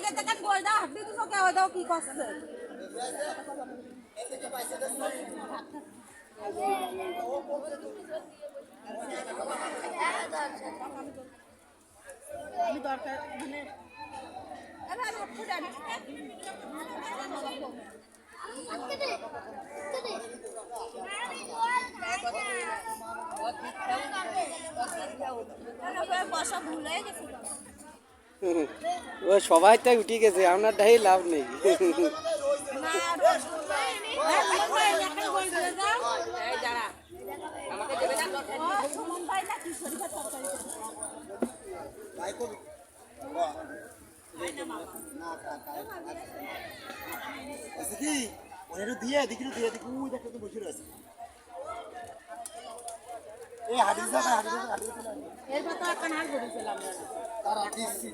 আগে দেখেন গোলটা হাড্ডি দুটো কে দাও কি করছে আমি দরকার মানে আরে আমি একটু জানি বসা ভুলে গেছে ও সবাই তাই উঠে গেছে আপনার ডাই লাভ নেই দিয়ে দেখি দিয়ে দেখি ওই দেখতে তো বসে রয়েছে এই হাদিস হাদিস এর কথা কানার করেছিলাম তারা দিচ্ছি